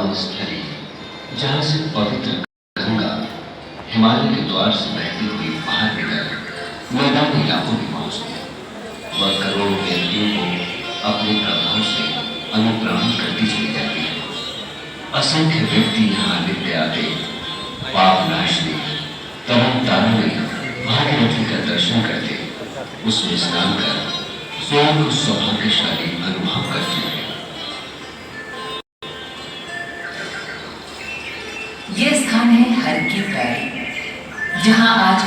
पावन स्थली जहाँ से पवित्र गंगा हिमालय के द्वार से बहती हुई बाहर निकल मैदानी इलाकों में पहुंचती है। वह करोड़ों व्यक्तियों को अपने प्रभाव से अनुप्राणित करती चली जाती है। असंख्य व्यक्ति यहाँ नित्य आते पाप नाशनी तवन तारणी भागीरथी का दर्शन करते, उसमें स्नान कर स्वयं को सौभाग्यशाली अनुभव करते हैं। ये स्थान है हर की पैड़ी, जहाँ आज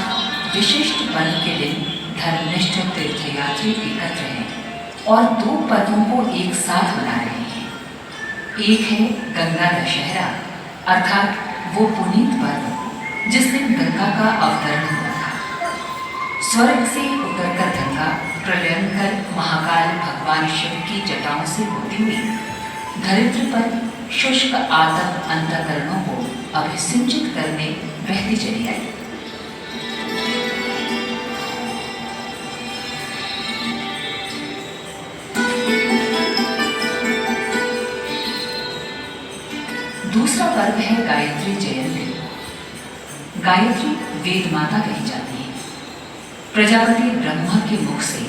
विशिष्ट पर्व के दिन धर्मनिष्ठ तीर्थयात्री एकत्र हैं और दो पर्वों को एक साथ मना रहे हैं। एक है गंगा दशहरा, अर्थात वो पुनीत पर्व जिस दिन गंगा का अवतरण हुआ था। स्वर्ग से उतरकर गंगा प्रलयंकर महाकाल भगवान शिव की जटाओं से होती हुई धरित्र पर शुष्क आतप अंतःकरणों को अभिसिंचित करने बहती चली आई। दूसरा पर्व है गायत्री जयंती। गायत्री वेद माता कही जाती है। प्रजापति ब्रह्मा के मुख से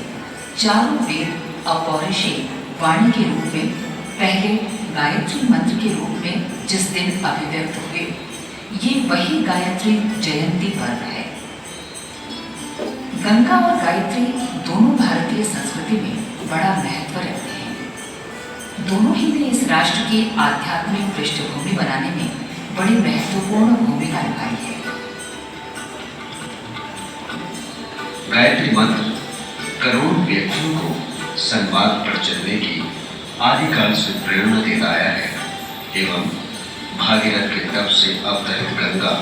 चारों वेद अपौरुषी वाणी के रूप में पहले गायत्री मंत्र के रूप में जिस दिन अभिव्यक्त हुए, ये वही गायत्री जयंती पर्व है। गंगा और गायत्री दोनों भारतीय संस्कृति में बड़ा महत्व रखते हैं। दोनों ही ने इस राष्ट्र की आध्यात्मिक पृष्ठभूमि बनाने में बड़ी महत्वपूर्ण भूमिका निभाई है। गायत्री मंत्र करोड़ों व्यक्तियों को सन्मार्ग पर चलने की आदिकाल से प्रेरणा देता आया है एवं भागीरथ के तप से अवतरित गंगा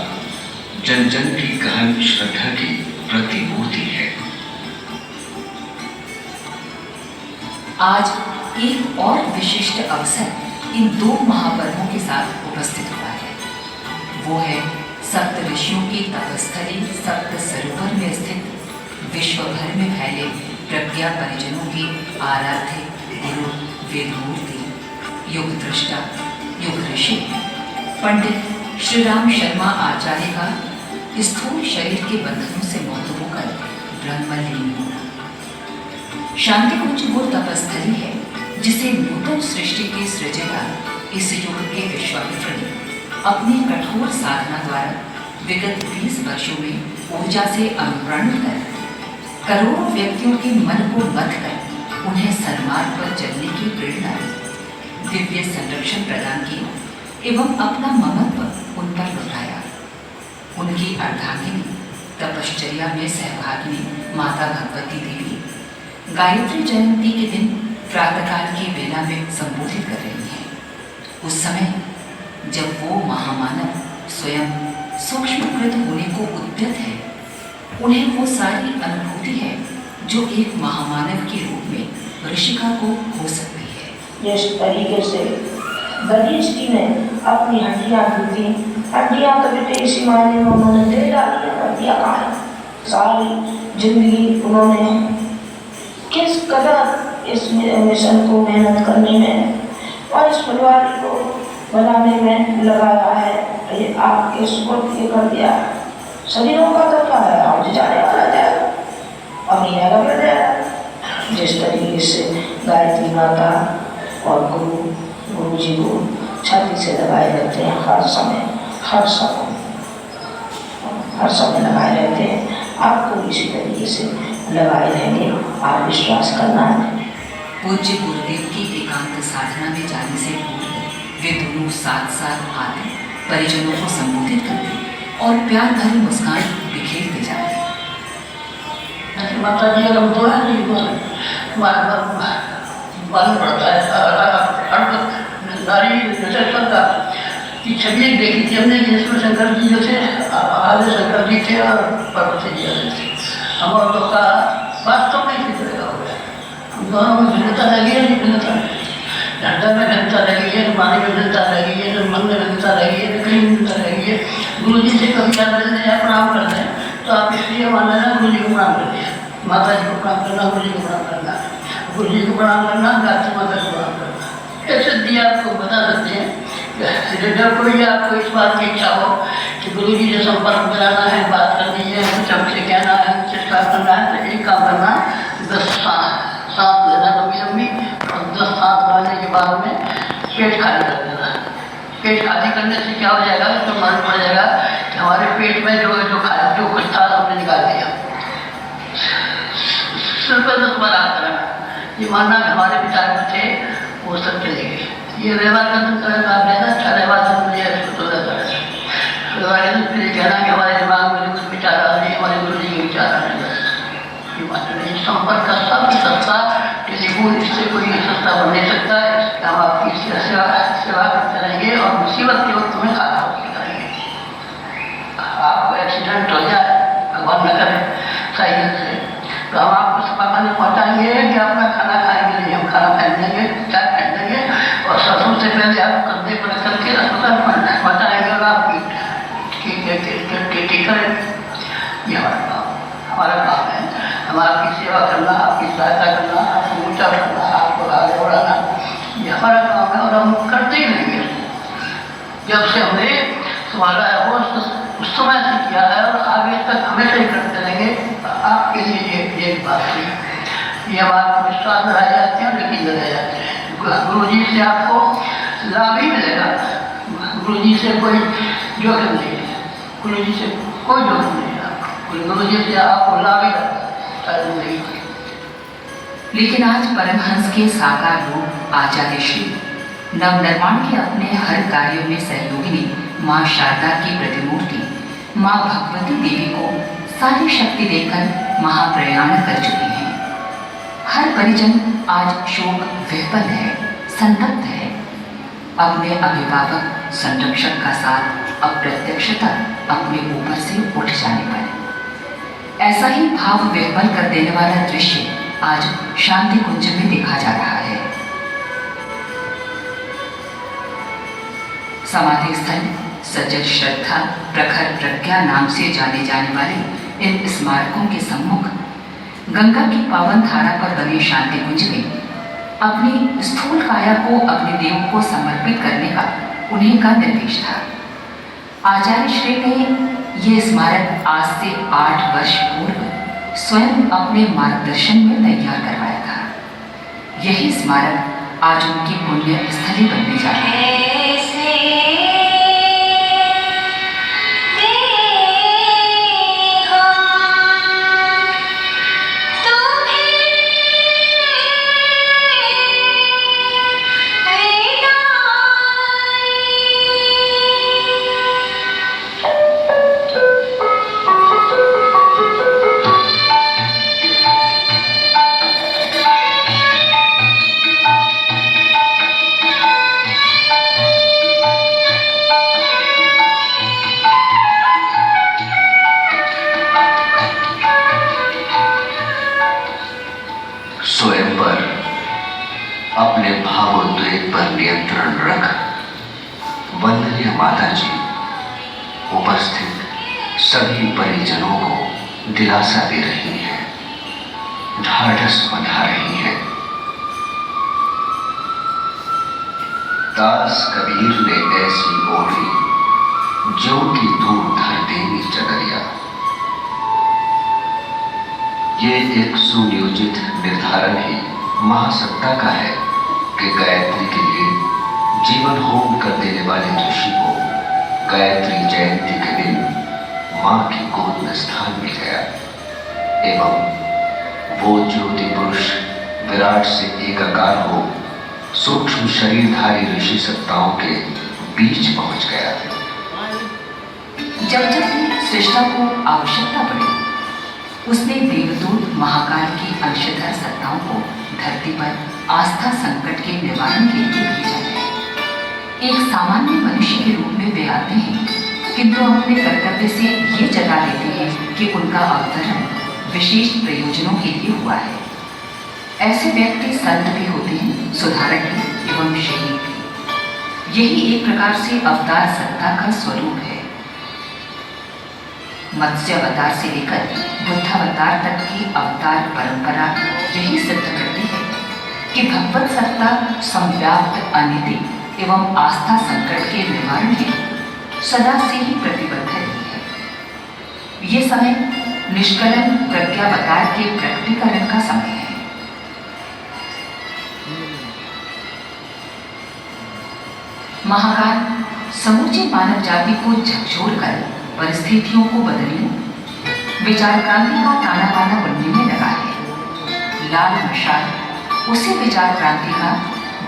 जन जन की गहन श्रद्धा की प्रतिमूर्ति है। आज एक और विशिष्ट अवसर इन दो महापर्वों के साथ उपस्थित हुआ है। वो है सप्त ऋषियों की तपस्थली सप्त सरोवर में स्थित विश्व भर में फैले प्रज्ञा परिजनों की आराध्य गुरु वेदमूर्ति युग दृष्टा युग ऋषि पंडित श्री राम शर्मा आचार्य का स्थूल शरीर के बंधनों से मुक्त होकर ब्रह्मलीन होना। शांति कुंज वो तपस्थली है जिसे नूतन सृष्टि के सृजता इस युग के विश्वामित्र ने अपनी कठोर साधना द्वारा विगत 20 वर्षों में ऊर्जा से अनुप्राणित कर करोड़ों व्यक्तियों के मन को मथ कर उन्हें सन्मार्ग पर चलने की प्रेरणा दी, दिव्य संरक्षण प्रदान किया एवं अपना ममत्व उन पर लुटाया। उनकी अर्धांगिनी तपश्चर्या में सहभागिनी माता भगवती देवी गायत्री जयंती के दिन प्रातःकाल की बेला में संबोधित कर रही हैं। उस समय जब वो महामानव स्वयं सूक्ष्मकृत होने को उद्यत है, उन्हें वो सारी अनुभूति है जो एक महामानव के रूप में ऋषिका को हो सकती है। जिस तरीके से गणेश जी ने अपनी हड्डियां टूटी, हड्डियां तो बेटे इसी मायने में उन्होंने दे डाली, हड्डियां कहाँ, सारी जिंदगी उन्होंने किस कदर इस मिशन को मेहनत करने में और इस परिवार को बनाने में लगाया है। ये आपके सुपुर्द ये कर दिया। शरीरों का तो क्या है, आज जाने वाला जाएगा, अपनी जगह पर जाएगा। जिस तरीके से गायत्री माता और गुरु जी को छाती से लगाए रहते हैं, हर समय लगाए रहते हैं, आपको इसी तरीके से लगाए रहेंगे। आप विश्वास करना है। पूज्य गुरुदेव की एकांत साधना में जाने से पूर्व वे दोनों साथ साथ आते, परिजनों को संबोधित करते और प्यार भरी मुस्कान बिखेरते जाते। माता जी अगर बोला नहीं बोला, मालूम पड़ता है। नारी नचर का की छवि देखी थी हमने, जिसमें शंकर जी जो थे, आदि शंकर जी थे और पार्वती जी थे। हम और लोग का वास्तव में किस तरह हो गया, हम दोनों में भिन्नता लगी है, भिन्नता घंटा में भिन्नता लगी है, वाणी में भिन्नता लगी है, मन में भिन्नता लगी है, कहीं भिन्नता लगी है। गुरु जी से कभी क्या करते हैं, प्रणाम करते हैं तो आप इसलिए मान लेना गुरु जी को प्रणाम करते हैं, माता जी को प्रणाम करना, गुरु जी को प्रणाम करना, गुरु जी को प्रणाम करना, गायत्री माता को प्रणाम करना। ऐसे दिया आपको बता सकते हैं जब कोई आपको इस बात की इच्छा हो कि गुरु जी से संपर्क बनाना है, बात करनी है, कुछ हमसे कहना है, चेष्टा करना है, तो एक काम करना, 10 सांस लेना लंबी लंबी, और 10 सांस लेने के बाद में पेट खाली कर देना। पेट खाली करने से क्या हो जाएगा, तो मालूम पड़ जाएगा कि हमारे पेट में जो कुछ था हमने निकाल दिया। सिर पर 10 बार हाथ रखना, ये मानना कि हमारे विचार में थे वो सब चले गए। ये व्यवहार करना आप लेना, अच्छा व्यवहार मुझे हो जाता है। फिर ये कहना कि हमारे दिमाग में कुछ विचार आ रहे, हमारे गुरु जी के विचार आ रहे, बस ये बात नहीं। संपर्क का सब सस्ता टेलीफोन, इससे कोई सस्ता बन नहीं सकता है। हम आपकी सेवा करते रहेंगे और मुसीबत के वक्त में खाता करेंगे। आपको एक्सीडेंट हो जाए, भगवान न करे, साइकिल से, तो हम आपको सफाखाने पहुँचाएंगे कि अपना खाना खाएंगे नहीं, हम खाना पहन देंगे, चाय पहन देंगे, और सबसे पहले आप कंधे पर करके अस्पताल पहुँचाएंगे और आप ठीक करें। ये हमारा काम है। हम आपकी सेवा करना, आपकी सहायता करना, आपको ऊँचा करना, आपको आगे बढ़ाना, ये हमारा काम है और हम करते ही रहेंगे। जब से हमने संभाला है वो उस समय से किया है और आगे तक हमेशा ही करते रहेंगे। आपके लिए ये बात है, ये बात विश्वास बढ़ाए जाते हैं, लेकिन लगाए जाते हैं। गुरु जी से आपको लाभ ही मिलेगा, गुरु जी से कोई जोखिम नहीं है, गुरु जी से कोई जोखिम नहीं है आपको, गुरु जी से आपको लाभ ही रहता है जिंदगी में। लेकिन आज परमहंस के साकार रूप आचार्य श्री नवनिर्माण के अपने हर कार्यों में सहयोगिनी माँ शारदा की प्रतिमूर्ति माँ भगवती देवी को सारी शक्ति देकर महाप्रयाण कर चुकी हैं। हर परिजन आज शोक विह्वल है, संतप्त है। अपने अभिभावक संरक्षक का साथ अप्रत्यक्षतः अपने ऊपर से उठ जाने पर ऐसा ही भाव विह्वल कर देने वाला दृश्य आज शांति कुंज में देखा जा रहा है। समाधि स्थल सजल श्रद्धा प्रखर प्रज्ञा नाम से जाने जाने वाले इन स्मारकों के सम्मुख गंगा की पावन धारा पर बने शांति कुंज में अपनी स्थूल काया को अपने देव को समर्पित करने का उन्हीं का निर्देश था। आचार्य श्री ने ये स्मारक आज से 8 वर्ष पूर्व स्वयं अपने मार्गदर्शन में तैयार करवाया था। यही स्मारक आज उनकी पुण्य स्थली बनने जा रहा है। स्वयं पर अपने भावोद्वेग पर नियंत्रण रख वंदनीय माता जी उपस्थित सभी परिजनों को दिलासा दे रही हैं, ढाढ़स बंधा रही हैं। दास कबीर ने ऐसी ओढ़ी जो की दूर धर देनी चदरिया। ये एक सुनियोजित निर्धारण ही महासत्ता का है कि गायत्री के लिए जीवन होम कर देने वाले ऋषि को गायत्री जयंती के दिन मां की गोद में स्थान मिल गया एवं वो ज्योति पुरुष विराट से एकाकार हो सूक्ष्म शरीरधारी ऋषि सत्ताओं के बीच पहुंच गया। जब जब भी सृष्टा को आवश्यकता पड़ी उसने देवदूत महाकाल की अंशधर सत्ताओं को धरती पर आस्था संकट के निवारण के लिए भेजा है। एक सामान्य मनुष्य के रूप में वे आते हैं, किंतु अपने कर्तव्य से ये जता देते हैं कि उनका अवतरण विशेष प्रयोजनों के लिए हुआ है। ऐसे व्यक्ति संत भी होते हैं, सुधारक भी एवं शहीद भी। यही एक प्रकार से अवतार सत्ता का स्वरूप है। मत्स्य अवतार से लेकर बुद्धावतार तक की अवतार परंपरा यही सिद्ध करती है कि भगवत सत्ता संव्याप्त अनिति एवं आस्था संकट के निवारण हेतु सदा से ही प्रतिबद्ध रही है। ये समय निष्कलंक प्रज्ञावतार के प्रकटीकरण का समय है। महाकाल समूचे मानव जाति को झकझोरकर परिस्थितियों को बदलने, विचार क्रांति का ताना बाना बनने में लगा है। लाल मशाल उसी विचार क्रांति का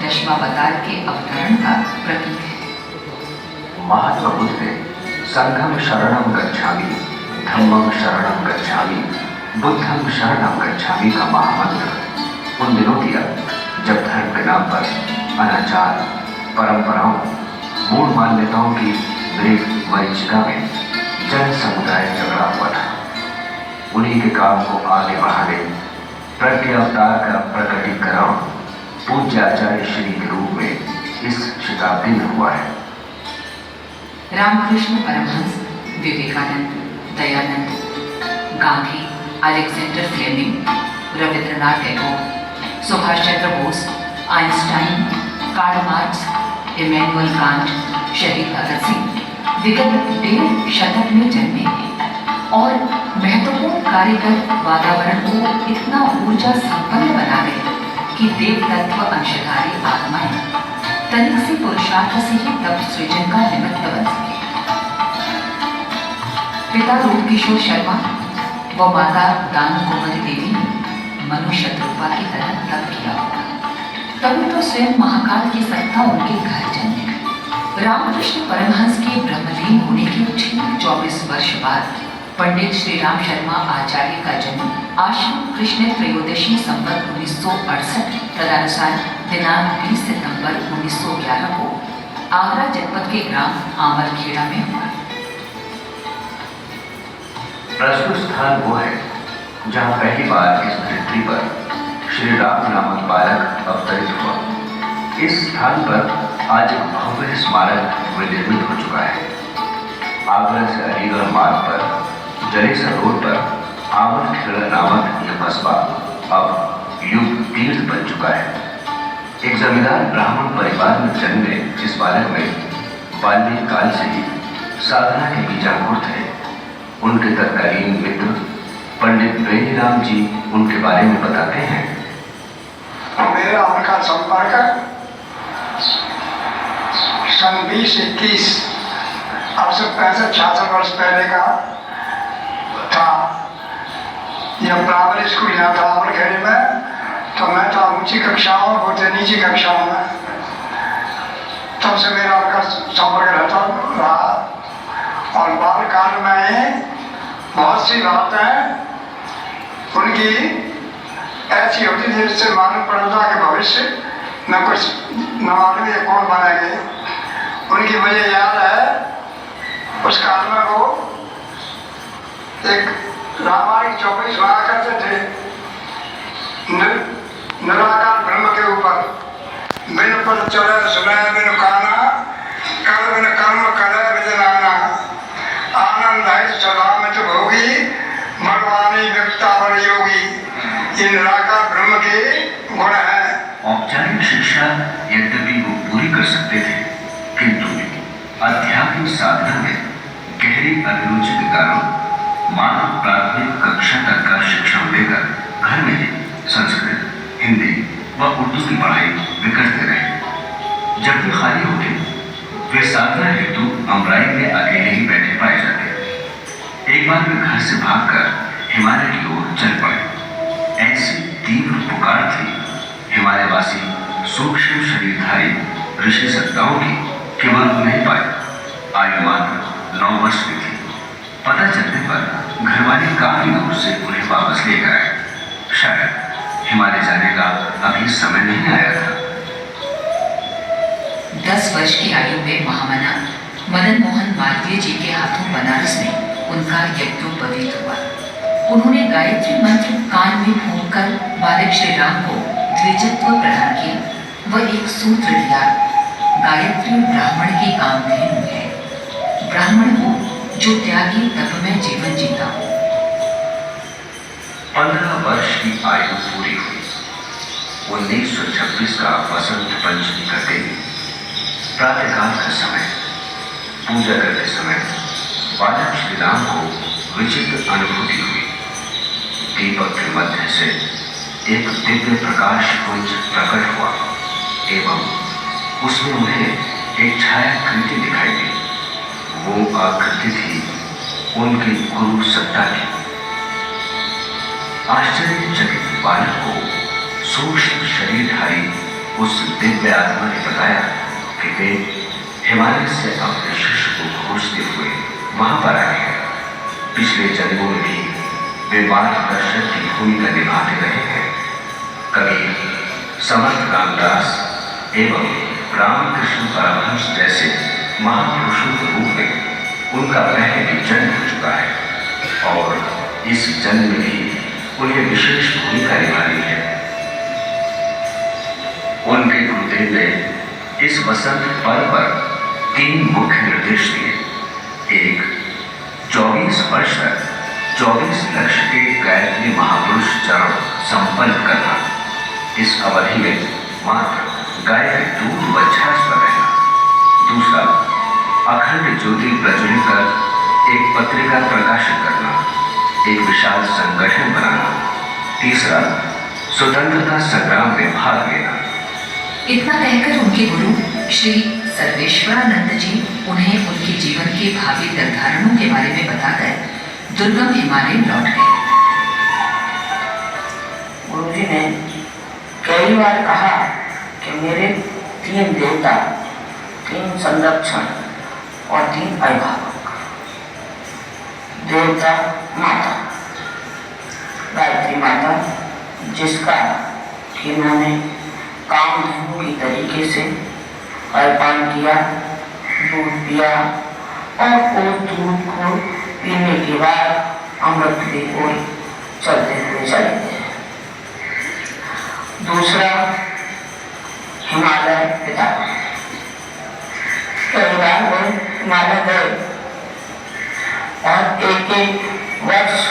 दशावतार के अवतरण का प्रतीक है। महात्मा बुद्ध ने संघम शरणम गच्छामि, धम्मम शरणम गच्छामि, बुद्धम शरणम गच्छामि का महामंत्र उन दिनों दिया जब धर्म के नाम पर अनाचार, परंपराओं, मूल मान्यताओं की मृग मरीचिका में जन समुदाय झगड़ा हुआ था। उन्हीं के काम को आगे बढ़ाने प्रज्ञा अवतार का प्रकटीकरण पूज्य आचार्य श्री के रूप में इस शताब्दी में हुआ है। Ramakrishna Paramahamsa, Vivekananda, Dayananda, Gandhi, Alexander Fleming, Rabindranath Tagore, Subhash Chandra Bose, Einstein, Karl Marx, Immanuel Kant, Shaheed Bhagat Singh विगत 1.5 शतक में जन्मे हैं और महत्वपूर्ण कार्य कर वातावरण को इतना ऊर्जा संपन्न बना गए कि देव तत्व अंशधारी आत्माएं तनिक से पुरुषार्थ से ही तप सृजन का निमित्त बन सके। पिता रूप किशोर शर्मा व माता दान कुमारी देवी ने मनुष्य रूपा की तरह तप किया होगा, तभी तो स्वयं महाकाल की सत्ता उनके घर जन्मे। रामकृष्ण परमहंस के ब्रह्मलीन होने के ठीक 24 वर्ष बाद पंडित श्री राम शर्मा आचार्य का जन्म आश्विन कृष्ण त्रयोदशी संवत 1968 तदनुसार दिनांक 20 सितंबर 1911 को आगरा जनपद के ग्राम आमलखेड़ा में हुआ। प्रस्तुत स्थान वो है जहाँ पहली बार इस धरती पर श्री राम नामक बालक अवतरित हुआ। इस स्थान पर आज एक भव्य स्मारक निर्मित हो चुका है। आगरा से अलीगढ़ मार्ग पर जले सरोवर पर आमलखेड़ा नामक यह कस्बा अब युग तीर्थ बन चुका है। एक जमींदार ब्राह्मण परिवार में जन्मे इस बालक में बाल्य काल से ही साधना के बीजांकुर थे। उनके तत्कालीन मित्र पंडित बेनीराम जी उनके बारे में बताते हैं। मेरा उनका संपर्क सन 20-21 अब से 65-66 वर्ष पहले का था। यह प्राइमरी स्कूल यहाँ था आमलखेड़े में, तो मैं था ऊंची कक्षाओं और बहुत नीची कक्षाओं में। तब से मेरा उनका संपर्क रहता रहा और बाल काल में बहुत सी बातें उनकी ऐसी होती थी जिससे मालूम पड़ता कि भविष्य न कुछ न मालूम ये कौन बनेंगे। उनकी मुझे याद है उस काल में वो एक रामायण 24 हुआ करते थे निराकार ब्रह्म के ऊपर। बिन पद चले सुने बिन काना, कर बिन कर्म करे बिन नाना, आनंद है सदा में तो भोगी, भगवानी व्यक्ता बड़ योगी। ये निराकार ब्रह्म के गुण है। औपचारिक शिक्षा यद्यपि वो पूरी कर सकते थे, किंतु आध्यात्मिक साधना में गहरी अभिरुचि के कारण मानव प्राथमिक कक्षा तक का शिक्षण लेकर घर में ही संस्कृत, हिंदी व उर्दू की पढ़ाई वे करते रहे। जब भी खाली होते वे साधना हेतु अमराई में अकेले ही बैठे पाए जाते। एक बार वे घर से भागकर हिमालय की ओर चल पड़े। ऐसी तीव्र पुकार थी हिमालयवासी सूक्ष्म शरीरधारी ऋषि सत्ताओं की कि वह नहीं पाए। आयु मात्र 9 वर्ष की थी। पता चलने पर घरवाले काफी दूर से उन्हें वापस ले गए। शायद हिमालय जाने का अभी समय नहीं आया था। 10 वर्ष की आयु में महामना मदन मोहन मालवीय जी के हाथों बनारस में उनका यज्ञोपवीत हुआ। उन्होंने गायत्री मंत्र कान में फूंककर बालक श्री राम को द्विजत्व प्रदान किया व एक सूत्र दिया, गायत्री ब्राह्मण की कामधेनु है। ब्राह्मण वो जो त्यागी तप में जीवन जीता हो। 15 वर्ष की आयु पूरी हुई। 1926 का वसंत पंचमी का दिन प्रातःकाल का समय पूजा करते समय बालक श्री राम को विचित्र अनुभूति हुई। दीपक के मध्य से एक दिव्य प्रकाश पुंज प्रकट हुआ एवं उसमें उन्हें एक छायाकृति दिखाई दी। वो आकृति थी उनकी गुरु सत्ता की। आश्चर्यचकित बालक को सूक्ष्म शरीरधारी उस दिव्य आत्मा ने बताया कि वे हिमालय से अपने शिष्य को खोजते हुए वहां पर आए हैं। पिछले जन्मों में भी वे मार्गदर्शक की भूमिका निभाते रहे हैं। कबीर, समर्थ रामदास एवं रामकृष्ण परमहंस जैसे महापुरुषों के रूप में उनका पहले भी जन्म हो चुका है और इस जन्म में भी उन्हें विशेष भूमिका निभानी है। उनके गुरुदेव ने इस वसंत पर्व पर 3 मुख्य निर्देश दिए। एक, 24 वर्ष तक 24 लक्ष्य के गायत्री महापुरुष चरण संपन्न करना। इस अवधि में मात्र गाय के दूध व छाछ पर रहना। दूसरा, अखंड ज्योति प्रज्वलित कर एक पत्रिका प्रकाशित करना, एक विशाल संगठन बनाना। तीसरा, स्वतंत्रता संग्राम में भाग लेना। इतना कहकर उनके गुरु श्री सर्वेश्वरानंद जी उन्हें उनके जीवन के भावी निर्धारणों के बारे में बताकर दुर्गम हिमालय लौट गए। गुरुजी ने कई बार कहा कि मेरे 3 देवता, 3 संरक्षण और 3 अभिभावक। देवता माता गायत्री माता, जिसका इन्होंने कामधेनु की तरीके से अर्पण किया, दूध पिया और उस दूध को पीने के बाद अमृत की ओर चलते हुए चले गए। दूसरा, हिमालय पिता। कई बार वो हिमालय गए और एक वर्ष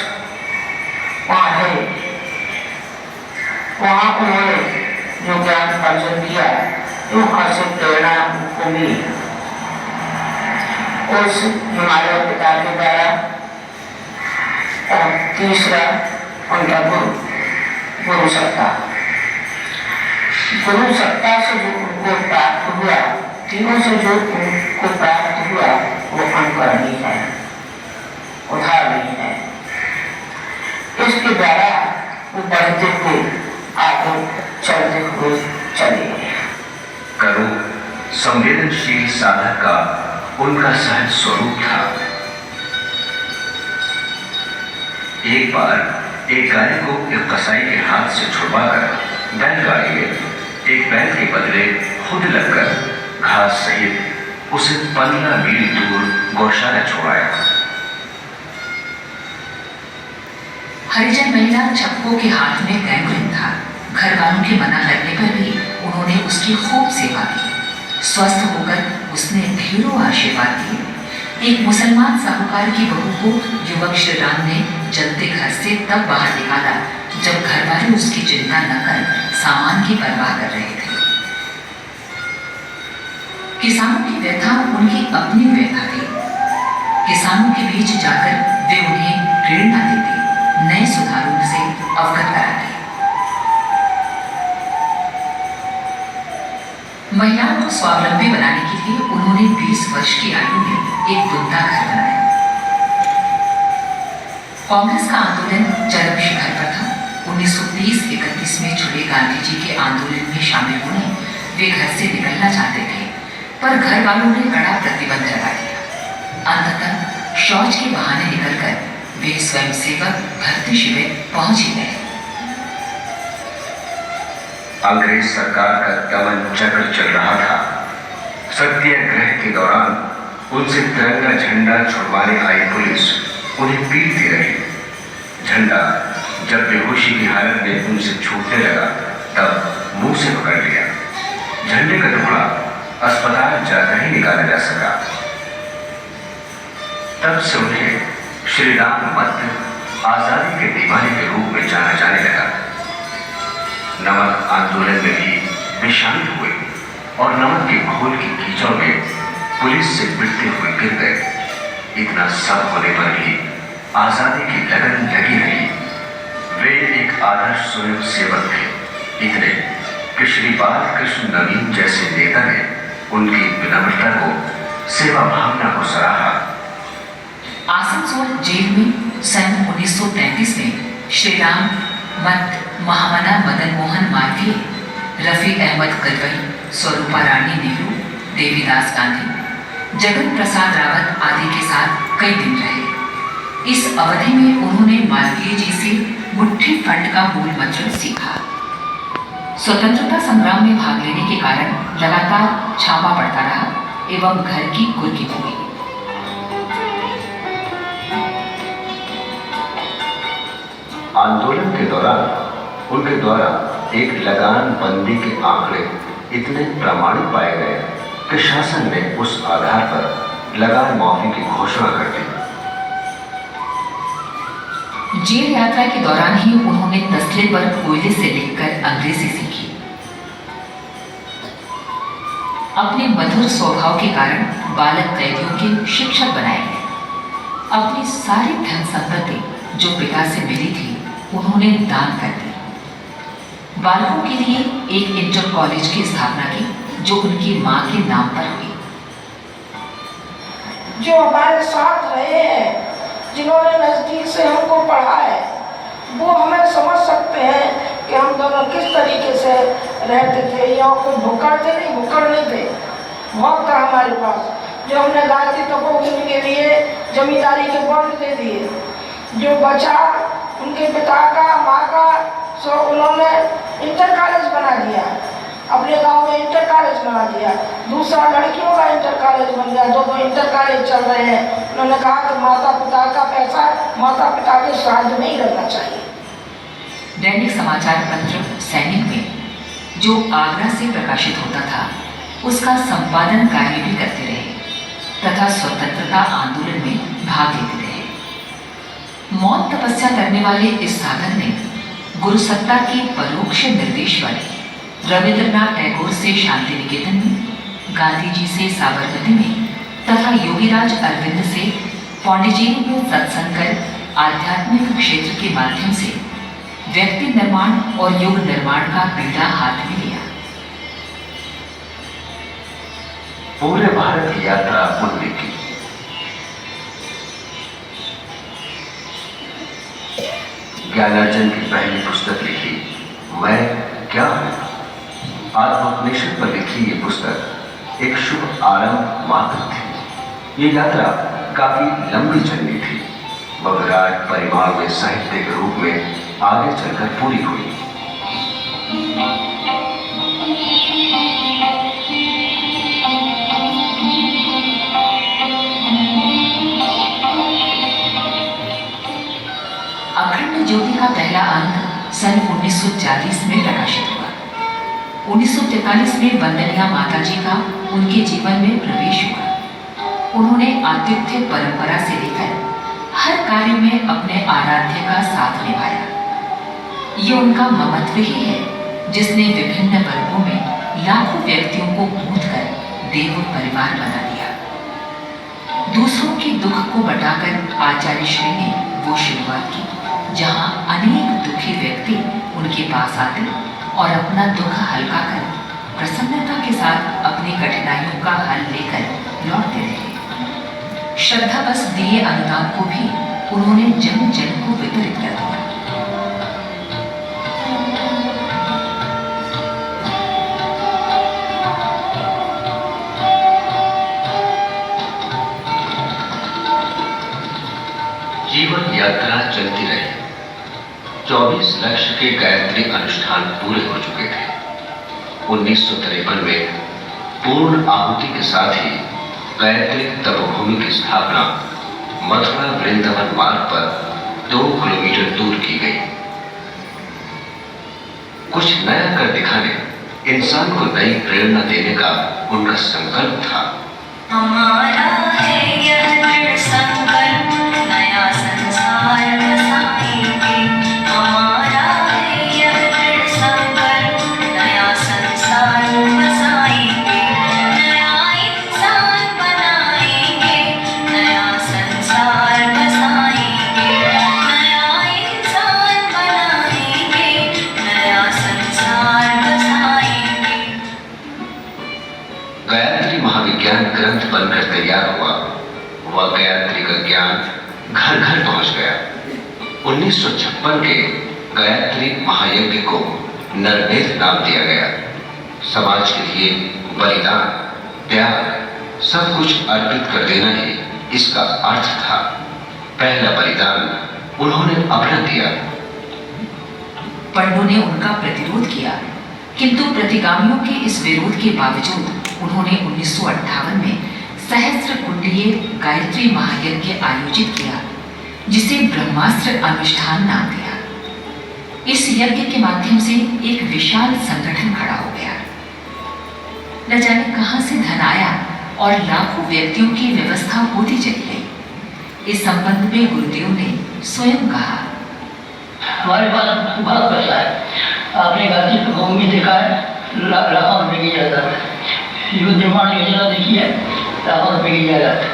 वहाँ है। वहाँ उन्होंने जो ज्ञान अर्जन किया, वहाँ से प्रेरणा को मिली। उस हिमालय पिता के द्वारा। और तीसरा, उनका गुरु सत्ता। गुरु सत्ता से जो उनको प्राप्त हुआ, तीनों से जो उनको प्राप्त हुआ, वो अनुकरणीय है, उदाहरणीय है। इसके द्वारा वो बढ़ते हुए आगे चलते हुए चले गए। करुण संवेदनशील साधक का उनका सहज स्वरूप था। एक बार एक गाय को एक कसाई के हाथ से छुड़वाकर बैलगाड़ी में एक बैल के बदले खुद लगकर घास सहित उसे 15 मील दूर गौशाला छोड़ाया। हरिजन महिला चप्पू के हाथ में गैंग्रीन था। घर वालों के मना करने पर भी उन्होंने उसकी खूब सेवा की। स्वस्थ होकर उसने ढेरों आशीर्वाद दिए। एक मुसलमान साहूकार की बहू को युवक श्री राम ने जलते घर से तब बाहर निकाला जब घर वाले उसकी चिंता न कर सामान की परवाह कर रहे थे। किसानों की व्यथा उनकी अपनी व्यथा थी। किसानों के बीच जाकर वे उन्हें प्रेरणा देते, नए सुधारों से अवगत कराते। महिलाओं को स्वावलंबी बनाने के लिए उन्होंने 20 वर्ष की आयु में एक बुंदा घर बनाया। कांग्रेस का आंदोलन चरम शिखर पर था। 1930-31 में छुड़े गांधी जी के आंदोलन में शामिल होने वे घर से निकलना चाहते थे, पर घर वालों ने कड़ा प्रतिबंध लगा दिया। अंततः शौच के बहाने निकलकर वे स्वयंसेवक भर्ती शिविर पहुंच ही गए। अंग्रेज सरकार का दमन चक्र चल रहा था। सत्याग्रह के दौरान उनसे तिरंगा झंडा छुड़वाने आई पुलिस उन्हें पीटती रही। झंडा जब बेहोशी की हालत में उनसे छूटने लगा तब मुंह से पकड़ लिया। झंडे का टुकड़ा अस्पताल जाकर ही निकाला जा सका। तब से उन्हें श्री राम मध्य आजादी के दीवाने के रूप में जाना जाने लगा। नमक आंदोलन में भी वे शामिल हुए और नमक के घोल की कीचड़ में पुलिस से पिटते हुए गिर गए। इतना सब होने पर भी आजादी की लगन लगी रही। वे एक आदर्श स्वयं सेवक थे, इतने कि श्री बालकृष्ण नवीन जैसे नेता ने उनकी विनम्रता को, सेवा भावना को सराहा। आसनसोल जेल में सन 1933 में श्रीराम मत महामना मदन मोहन मालवीय, रफी अहमद गरवई, स्वरूपा रानी नेहरू, देवीदास गांधी, जगन प्रसाद रावत आदि के साथ कई दिन रहे। इस अवधि में उन्होंने मालवीय जी से मुट्ठी फंड का मूल मंत्र सीखा। स्वतंत्रता संग्राम में भाग लेने के कारण लगातार छापा पड़ता रहा एवं घर की कुर्की हो गई। आंदोलन के दौरान उनके द्वारा एक लगान बंदी के आंकड़े इतने प्रामाणिक पाए गए कि शासन ने उस आधार पर लगान माफी की घोषणा कर दी। जेल यात्रा के दौरान ही उन्होंने तसले पर कोयले से लिखकर अंग्रेजी सीखी। अपने मधुर स्वभाव के कारण बालक कैदियों के शिक्षक बनाए गए। अपनी सारी धन संपत्ति जो पिता से मिली थी उन्होंने दान कर दी। बालकों के लिए एक इंटर कॉलेज की स्थापना की जो उनकी मां के नाम पर हुई। जो हमारे साथ रहे हैं, जिन्होंने नजदीक से हमको पढ़ा है, वो हमें समझ सकते हैं कि हम दोनों किस तरीके से रहते थे। या कोई भुक्कड़ थे नहीं, भुक्कड़ नहीं थे, बहुत था हमारे पास। जो हमने गायत्री तपोवन के लिए जमींदारी के बॉन्ड दे दिए, जो बचा उनके पिता का, माँ का, सो उन्होंने इंटर कॉलेज बना दिया, अपने गांव में इंटर कॉलेज बना दिया। दूसरा लड़कियों का इंटर कॉलेज बन गया, दो इंटर कॉलेज चल रहे हैं। उन्होंने कहा कि माता पिता का पैसा माता पिता के श्राद्ध में ही रहना चाहिए। दैनिक समाचार पत्र सैनिक में जो आगरा से प्रकाशित होता था उसका संपादन कार्य भी करते रहे तथा स्वतंत्रता आंदोलन में भाग लेते रहे। मौन तपस्या करने वाले इस साधक ने गुरु सत्ता के परोक्ष निर्देश वाले रविंद्रनाथ टैगोर से शांति निकेतन में, गांधी जी से साबरमती में तथा योगीराज अरविंद से पौंडीचेरी में सत्संग कर आध्यात्मिक क्षेत्र के माध्यम से व्यक्ति निर्माण और युग निर्माण का बीड़ा हाथ में लिया। पूरे भारत की यात्रा उन्होंने की। ज्ञानार्जन की पहली पुस्तक लिखी, मैं क्या हूं। आत्मोपनिषद पर लिखी ये पुस्तक एक शुभ आरंभ मात्र थी। ये यात्रा काफी लंबी चलनी थी, मगर आज परिमाण में साहित्य के रूप में आगे चलकर पूरी हुई। अखंड ज्योति का पहला अंक सन 1940 में प्रकाशित हुआ। 1943 में वंदनिया माताजी का उनके जीवन में प्रवेश हुआ। उन्होंने आतिथ्य परंपरा से लेकर हर कार्य में अपने आराध्य का साथ निभाया। ये उनका ममत्व ही है जिसने विभिन्न वर्गों में लाखों व्यक्तियों को गूंथ कर देव परिवार बना दिया। दूसरों के दुख को बटाकर आचार्य श्री ने वो शुरुआत की जहां अनेक दुखी व्यक्ति उनके पास आते और अपना दुख हल्का कर प्रसन्नता के साथ अपनी कठिनाइयों का हल लेकर लौटते रहे। श्रद्धा बस दिए अनुदान को भी उन्होंने जन जन को वितरित कर दिया। जीवन यात्रा चलती रही। 24 लक्ष्य के गायत्री अनुष्ठान पूरे हो चुके थे। 1953 में पूर्ण आहुति के साथ ही गायत्री तपोभूमि की स्थापना मथुरा वृंदावन मार्ग पर 2 किलोमीटर दूर की गई। कुछ नया कर दिखाने, इंसान को नई प्रेरणा देने का उनका संकल्प था। हमारा है यह दृढ़ संकल्प, नया संसार बसाएंगे। हमारा है यह दृढ़ संकल्प, नया संसार बसाएंगे। 1956 के गायत्री महायज्ञ को नरमेध नाम दिया गया। समाज के लिए बलिदान, त्याग, सब कुछ अर्पित कर देना ही इसका अर्थ था। पहला बलिदान उन्होंने अपना दिया। पंडों ने उनका प्रतिरोध किया, किंतु प्रतिगामियों के इस विरोध के बावजूद उन्होंने 1958 में सहस्त्र कुंडीय गायत्री महायज्ञ आयोजित किया, जिसे ब्रह्मास्त्र अनुष्ठान नाम दिया। इस यज्ञ के माध्यम से एक विशाल संगठन खड़ा हो गया। न जाने कहां से धन आया और लाखों व्यक्तियों की व्यवस्था होती चली गई। इस संबंध में गुरुदेव ने स्वयं कहा, हमारे पास बहुत पैसा है। आपने गाजीपुर गाँव में देखा है, लाखों रुपए की जायदाद है। युद्ध निर्माण योजना देखी है, लाखों रुपए की जायदाद है।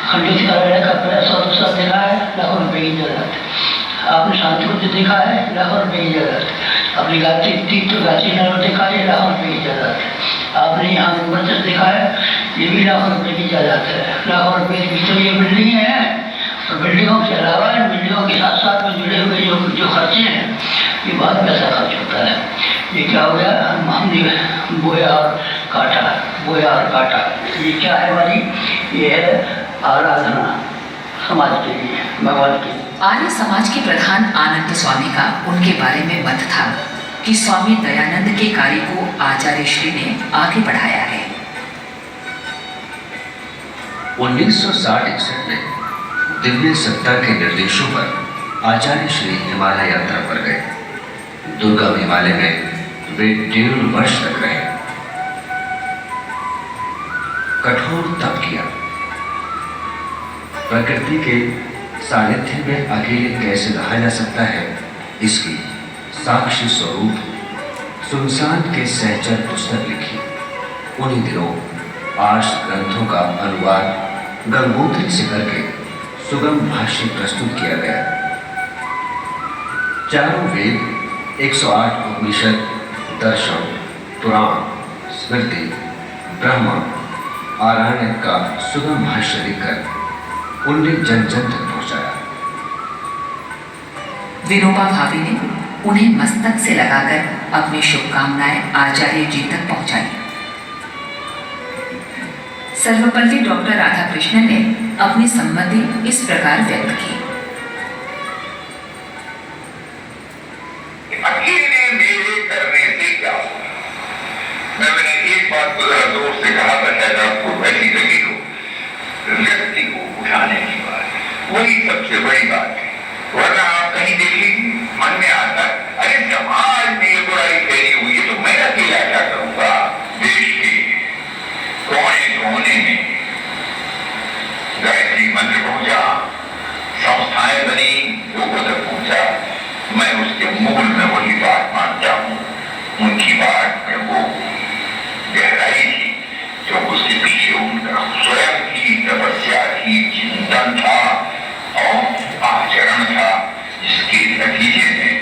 खंडित कार्यालय का पैसा दूसरा देखा है, लाखों रुपए की जायदाद है। आपने शांतिपुर देखा है, लाखों रुपए की जायदाद है। आपने गाजी नगर देखा है, लाखों रुपए की जायदाद है। आपने यहाँ मंदिर देखा है, ये भी लाखों रुपए की जायदाद है। लाखों रुपए के भीतर ये बिल्डिंग है, और बिल्डिंगों के अलावा इन बिल्डिंगों के साथ साथ में जुड़े हुए जो खर्चे हैं, ये बहुत पैसा खर्च होता है। ये क्या हो गया, हमने बोया और काटा। ये क्या है हमारी, ये है आराधना समाज के लिए, भगवान के। आर्य समाज के प्रधान आनंद स्वामी का उनके बारे में मत था कि स्वामी दयानंद के कार्य को आचार्य श्री ने आगे बढ़ाया है। 1960-61 में दिव्य सत्ता के निर्देशों पर आचार्य श्री हिमालय यात्रा पर गए। दुर्गम हिमालय में वे 1.5 वर्ष तक रहे। कठोर तप किया। प्रकृति के सानिध्य में अकेले कैसे रहा जा सकता है, इसकी साक्षी स्वरूप सुनसान के सहचर पुस्तक लिखी। उन्हीं दिनों आर्ष ग्रंथों का अनुवाद गंगोत्री से करके सुगम भाष्य प्रस्तुत किया गया। चारों वेद, 108 उपनिषद, दर्शन, पुराण, स्मृति, ब्रह्म, आरण्यक का सुगम भाष्य लिखकर उनने जन जन तक पहुंचाया। विनोबा भावे ने उन्हें मस्तक से लगाकर अपनी शुभकामनाएं आचार्य जी तक पहुंचाई। सर्वपल्ली डॉक्टर राधाकृष्णन ने अपनी सम्मति इस प्रकार व्यक्त की। अकेले मेरे करने से क्या होगा? मैंने एक बात तो जरा जोर से कहा था, शायद आपको वैसी लगी हो। व्यक्ति को उठाने की बात वही सबसे बड़ी बात है। वरना आप कहीं देख लीजिए, मन में आता अरे समाज में ये बुराई फैली हुई है तो मैं अकेला क्या करूंगा। देश के कोने कोने में गायत्री मंत्र पहुंचा, संस्थाएं बनी, लोगों तक पहुंचा। मैं उसके मूल में वही बात मानता हूँ। उनकी बात में वो गहराई थी जो उसके पीछे उनका स्वयं की तपस्या थी, चिंतन था और आचरण था, जिसके नतीजे में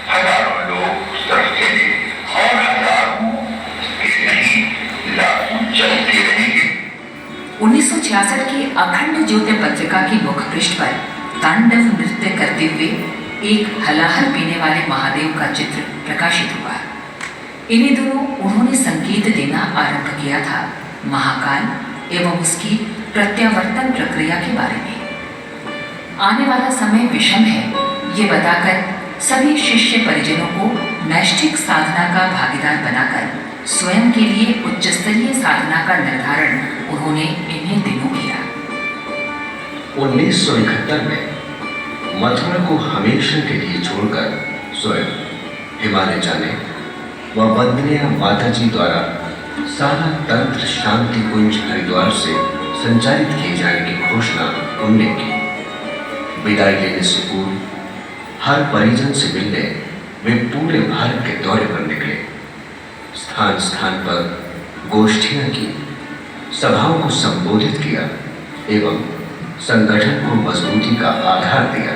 हजारों लोग उस तरफ चले और हजारों के नहीं लाखों चलते रहेंगे। 1966 की अखंड ज्योति पत्रिका की मुख पृष्ठ पर तांडव नृत्य करते हुए एक हलाहल पीने वाले महादेव का चित्र प्रकाशित हुआ। इन्हीं दिनों उन्होंने संकेत देना आरंभ किया था महाकाल एवं उसकी प्रत्यावर्तन प्रक्रिया के बारे में। आने वाला समय विषम है, ये बताकर सभी शिष्य परिजनों को नैष्ठिक साधना का भागीदार बनाकर स्वयं के लिए उच्च स्तरीय साधना का निर्धारण उन्होंने इन्हीं दिनों किया। 1971 में मथुरा को हमेशा के लिए छोड़कर स्वयं हिमालय जाने व वंदनीय माता जी द्वारा सारा तंत्र शांति कुंज हरिद्वार से संचालित किए जाने की घोषणा उनने की। विदाई लेने से पूर्व हर परिजन से मिलने वे पूरे भारत के दौरे पर निकले। स्थान स्थान पर गोष्ठियां की, सभाओं को संबोधित किया एवं संगठन को मजबूती का आधार दिया।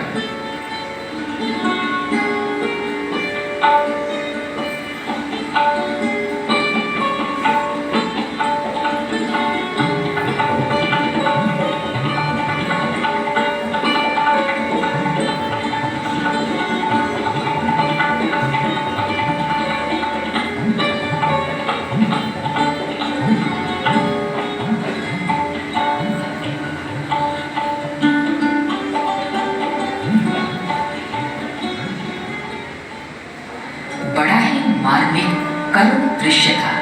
दृश्य था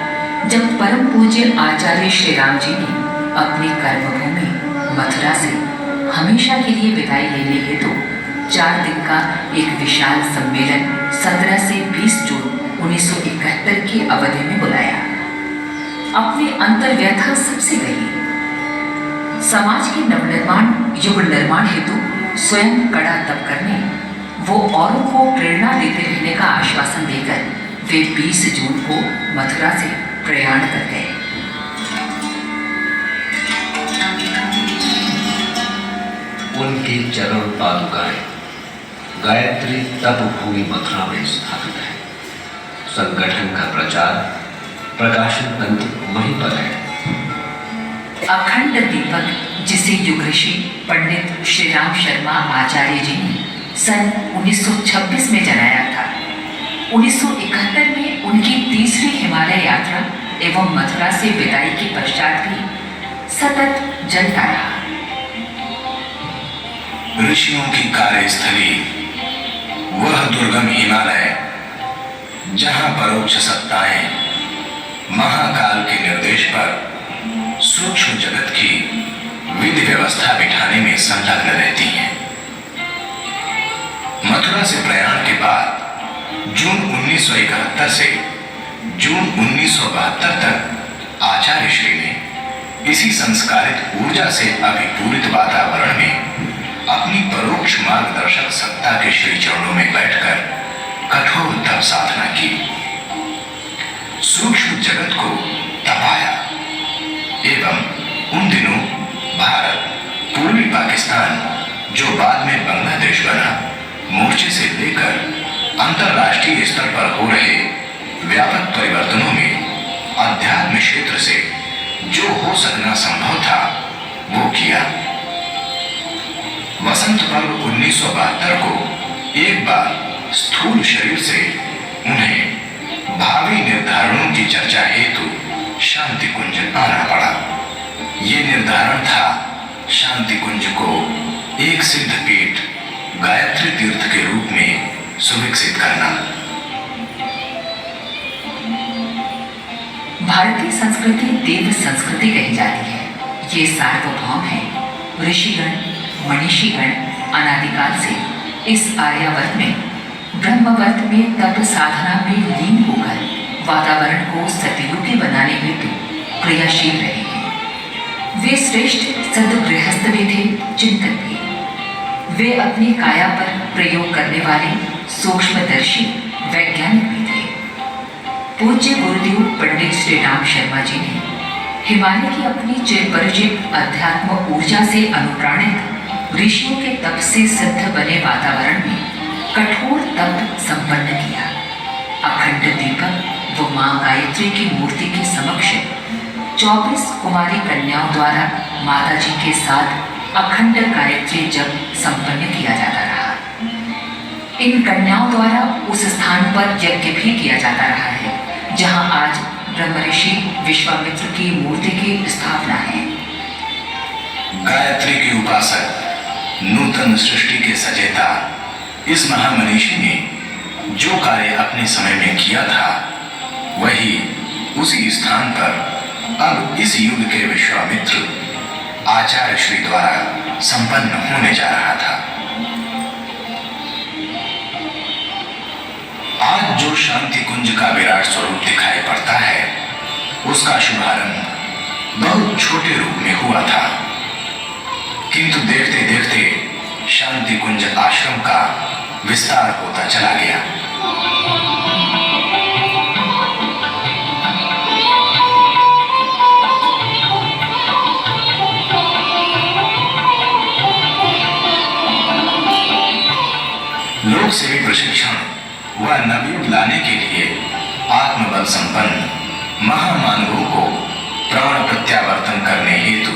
जब परम पूज्य आचार्य श्री राम जी ने अपनी कर्मभूमि मथुरा से हमेशा के लिए विदाई लेने हेतु 4 दिन का एक विशाल सम्मेलन 17 से 20 जून 1971 की अवधि में बुलाया। अपनी अंतर्व्यथा सबसे कही, समाज के नवनिर्माण युग निर्माण हेतु स्वयं कड़ा तप करने, वो औरों को प्रेरणा देते रहने का आश्वासन देकर वे 20 जून को मथुरा से प्रयाण कर गए। उनकी चरण पादुकाएं गायत्री तप भूमि मथुरा में स्थापित है। संगठन का प्रचार प्रकाशन तंत्र वहीं पर है। अखंड दीपक, जिसे युग ऋषि पंडित श्री राम शर्मा आचार्य जी ने सन 1926 में जलाया था, 1971 में उनकी तीसरी हिमालय यात्रा एवं मथुरा से विदाई के पश्चात भी सतत जलता रहा। ऋषियों की कार्यस्थली वह दुर्गम हिमालय, जहां परोक्ष सत्ताएं महाकाल के निर्देश पर सूक्ष्म जगत की विधि व्यवस्था बिठाने में संलग्न रहती हैं। मथुरा से प्रयाण के बाद जून 1971 से जून 1972 तक आचार्य श्री ने इसी संस्कारित ऊर्जा से अभिपूरित वातावरण में अपनी परोक्ष मार्गदर्शक सत्ता के श्री चरणों में बैठकर कठोर तप साधना की, सूक्ष्म जगत को तपाया एवं उन दिनों भारत, पूर्वी पाकिस्तान, जो बाद में बांग्लादेश बना, मोर्चे से लेकर अंतरराष्ट्रीय स्तर पर हो रहे व्यापक परिवर्तनों में अध्यात्म क्षेत्र से जो हो सकना संभव था वो किया। वसंत पर्व 1972 को एक बार स्थूल शरीर से उन्हें भावी निर्धारणों की चर्चा हेतु शांति कुंज आना पड़ा। ये निर्धारण था शांति कुंज को एक सिद्ध पीठ गायत्री तीर्थ के रूप में सुविकसित करना। भारतीय संस्कृति देव संस्कृति कही जाती है। ये सार्वभौम है। ऋषिगण मनीषीगण अनादिकाल से इस आर्यावर्त में ब्रह्मवर्त में तप साधना में लीन होकर वातावरण को सतयुगी बनाने हेतु क्रियाशील रहे हैं। वे श्रेष्ठ सद्गृहस्थ भी थे, चिंतक भी। वे अपनी काया पर प्रयोग करने वाले सूक्ष्मदर्शी वैज्ञानिक भी थे। पूज्य गुरुदेव पंडित श्री राम शर्मा जी ने हिमालय की अपनी चिरपरिचित अध्यात्म ऊर्जा से अनुप्राणित ऋषियों के तप से सिद्ध बने वातावरण में कठोर तप संपन्न किया। अखंड दीपक व मां गायत्री की मूर्ति के समक्ष 24 कुमारी कन्याओं द्वारा माता जी के साथ अखंड गायत्री जप संपन्न किया जाता रहा। इन कन्याओं द्वारा उस स्थान पर यज्ञ भी किया जाता रहा है जहां आज ब्रह्मऋषि विश्वामित्र की मूर्ति की स्थापना है। गायत्री के उपासक, नूतन सृष्टि के सचेता इस महामनीषी ने जो कार्य अपने समय में किया था, वही उसी स्थान पर अब इस युग के विश्वामित्र आचार्य श्री द्वारा संपन्न होने जा रहा था। आज जो शांति कुंज का विराट स्वरूप दिखाई पड़ता है, उसका शुभारंभ बहुत छोटे रूप में हुआ था, किंतु देखते देखते शांति कुंज आश्रम का विस्तार होता चला गया। लोक सेवी प्रशिक्षण व नवयुग लाने के लिए आत्मबल संपन्न महामानवों को प्राण प्रत्यावर्तन करने हेतु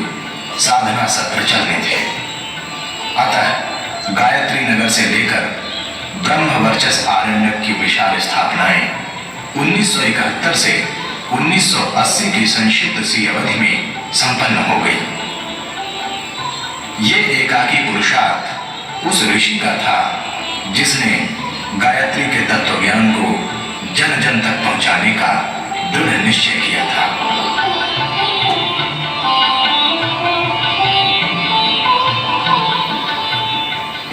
साधना सत्र चलने थे। अतः गायत्री नगर से लेकर ब्रह्म वर्चस आरण्यक की विशाल स्थापनाएं 1971 से 1980 की संक्षिप्त सी अवधि में संपन्न हो गई। ये एकाकी पुरुषार्थ उस ऋषि का था जिसने गायत्री के तत्व ज्ञान को जन जन तक पहुंचाने का दृढ़ निश्चय किया था।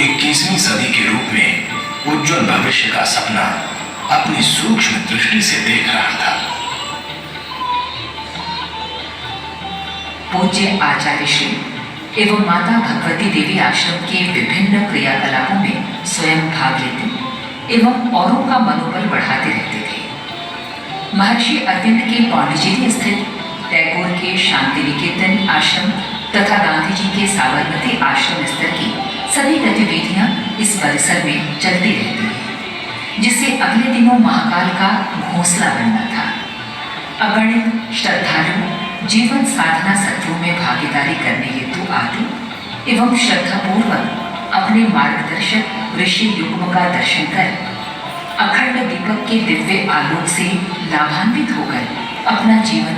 21वीं सदी के रूप में उज्जवल भविष्य का सपना अपनी सूक्ष्म दृष्टि से देख रहा था। पूज्य आचार्य श्री एवं माता भगवती देवी आश्रम के विभिन्न क्रियाकलापों में स्वयं भाग लेते एवं औरों का मनोबल बढ़ाते रहते थे। महर्षि अरविंद के पांडिचेरी स्थित, टैगोर के शांति निकेतन आश्रम तथा गांधी जी के साबरमती आश्रम स्तर की सभी गतिविधियां इस परिसर में चलती रहती हैं, जिससे अगले दिनों महाकाल का घोंसला बनना था। अगणित श्रद्धालु जीवन साधना सत्रों में भागीदारी करने हेतु आते एवं श्रद्धापूर्वक अपने मार्गदर्शक ऋषि युग्म का दर्शन कर अखंड दीपक के दिव्य आलोक से लाभान्वित होकर अपना जीवन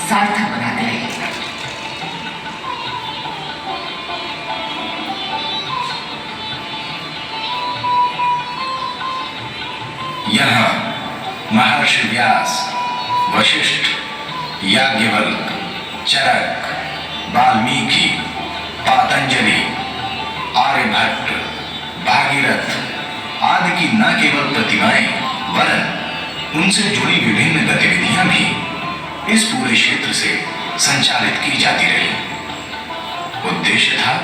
सार्थक बनाते रहे। यहाँ महर्षि व्यास, वशिष्ठ, याज्ञवल्क, चरक, वाल्मीकि, पातंजलि, आर्यभट्ट, भागीरथ आदि की न केवल प्रतिमाएं वरन उनसे जुड़ी विभिन्न गतिविधियां भी इस पूरे क्षेत्र से संचालित की जाती रही। उद्देश्य था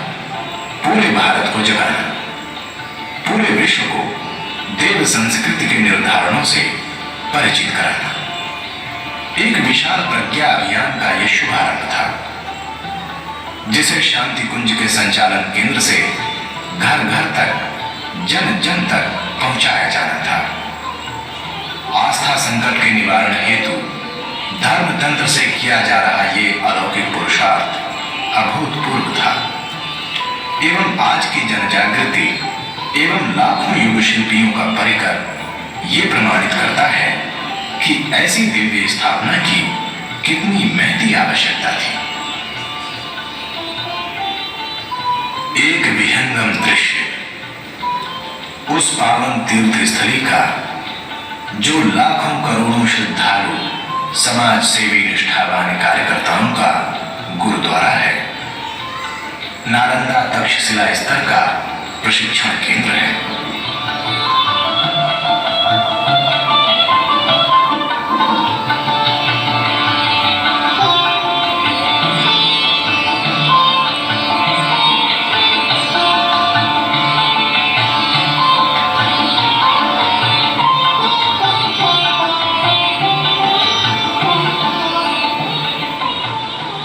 पूरे भारत को जगाना, पूरे विश्व को देव संस्कृति के निर्धारणों से परिचित कराना। एक विशाल प्रज्ञा अभियान का यह शुभारंभ था, जिसे शांति कुंज के संचालन केंद्र से घर घर तक, जन जन तक पहुंचाया जाना था। आस्था संकट के निवारण हेतु धर्म तंत्र से किया जा रहा ये अलौकिक पुरुषार्थ अभूतपूर्व था एवं आज की जनजागृति एवं लाखों युग शिल्पियों का परिकर ये प्रमाणित करता है कि ऐसी दिव्य स्थापना की कितनी महती आवश्यकता थी। एक विहंगम दृश्य उस पावन तीर्थ स्थली का जो लाखों करोड़ों श्रद्धालु समाज सेवी निष्ठावान कार्यकर्ताओं का गुरुद्वारा है, नालंदा तक्षशिला स्तर का प्रशिक्षण केंद्र है।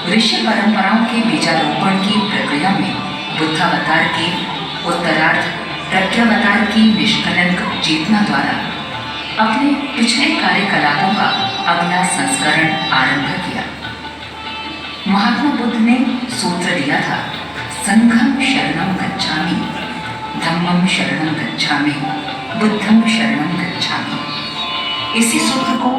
ऋषि परंपराओं के बीजारोपण की प्रक्रिया में बुद्धावतार के उत्तरार्ध प्रज्ञावतार की निष्कलंक चेतना द्वारा अपने पिछले कार्यकलापों का अगला संस्करण आरंभ किया। महात्मा बुद्ध ने सूत्र दिया था, संघम शरणं गच्छामि, धम्मं शरणं गच्छामि, बुद्धं शरणं गच्छामि। इसी सूत्र को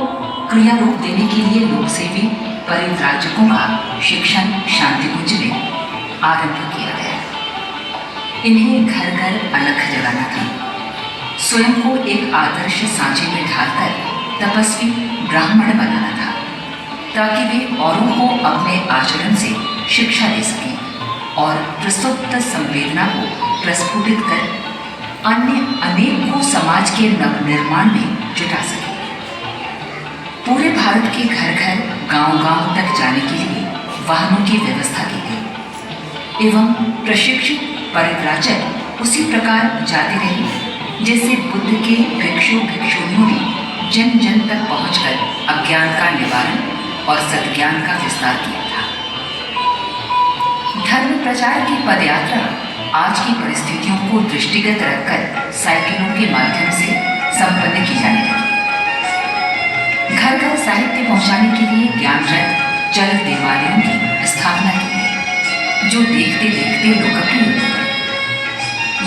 क्रिया रूप देने के लिए लोकसेवी परिव्राजकों का शिक्षण शांति कुंज में आरंभ किया गया। इन्हें घर घर अलख जगाना था, स्वयं को एक आदर्श सांचे में ढालकर तपस्वी ब्राह्मण बनाना था, ताकि वे औरों को अपने आचरण से शिक्षा दे सकें और प्रस्तुत संवेदना को प्रस्फुटित कर अन्य अनेक को समाज के नवनिर्माण में जुटा सकें। पूरे भारत के घर घर गांव-गांव तक जाने के लिए वाहनों की व्यवस्था की गई एवं प्रशिक्षित परिव्राजक उसी प्रकार जाते रहे जैसे बुद्ध के भिक्षु भिक्षुणियों ने जन जन तक पहुंचकर अज्ञान का निवारण और सद्ज्ञान का विस्तार किया था। धर्म प्रचार की पदयात्रा आज की परिस्थितियों को दृष्टिगत रखकर साइकिलों के माध्यम से संपन्न की जाने लगी। घर घर साहित्य पहुंचाने के लिए ज्ञान रथ जल देवालयों की स्थापना की गई, जो देखते देखते लोकप्रिय हो गए।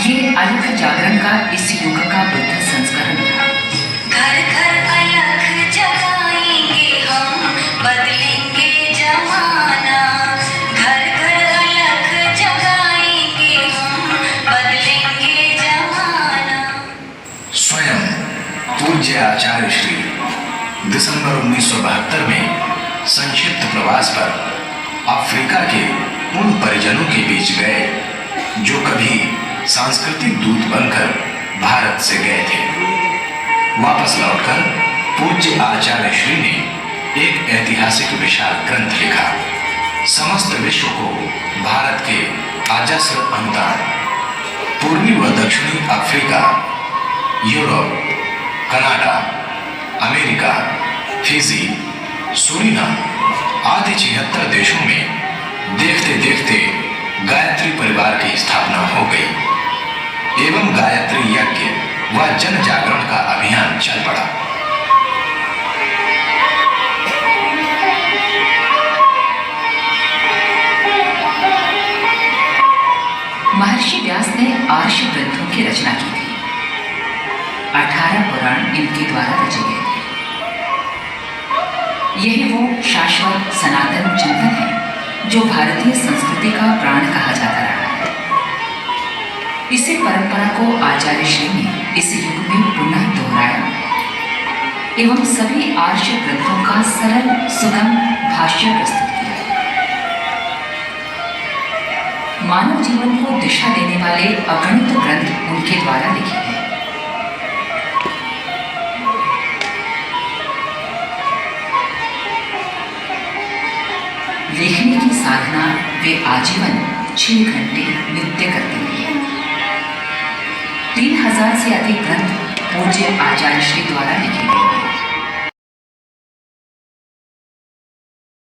ये अलख जागरण का इस युग का बुद्ध संस्करण था। घर घर अलख जगाएंगे हम, बदलेंगे जमाना। घर घर अलख जगाएंगे हम, बदलेंगे जमाना। स्वयं पूज्य आचार्य श्री दिसंबर 1972 में संक्षिप्त प्रवास पर अफ्रीका के उन परिजनों के बीच गए जो कभी सांस्कृतिक दूत बनकर भारत से गए थे। वापस लौटकर पूज्य आचार्य श्री ने एक ऐतिहासिक विशाल ग्रंथ लिखा। समस्त विश्व को भारत के अजस्र अनुदान पूर्वी व दक्षिणी Africa, Europe, Canada, America, Fiji, Suriname आदि 76 देशों में देखते देखते गायत्री परिवार की स्थापना हो गई एवं गायत्री यज्ञ व जन जागरण का अभियान चल पड़ा। महर्षि व्यास ने आर्ष ग्रंथों की रचना की थी। 18 पुराण इनके द्वारा रचे गए थे। यही वो शाश्वत सनातन चिंतन है जो भारतीय संस्कृति का प्राण कहा जाता रहा है। इसी परंपरा को आचार्य श्री ने इस युग में पुनः दोहराया एवं सभी आर्ष ग्रंथों का सरल सुगम भाष्य प्रस्तुत किया। मानव जीवन को दिशा देने वाले अगणित ग्रंथ उनके द्वारा लिखे गए। लेखनी की साधना वे आजीवन 6 घंटे नित्य करते रहे। 3000 से अधिक ग्रंथ पूज्य आचार्य श्री द्वारा लिखे गए।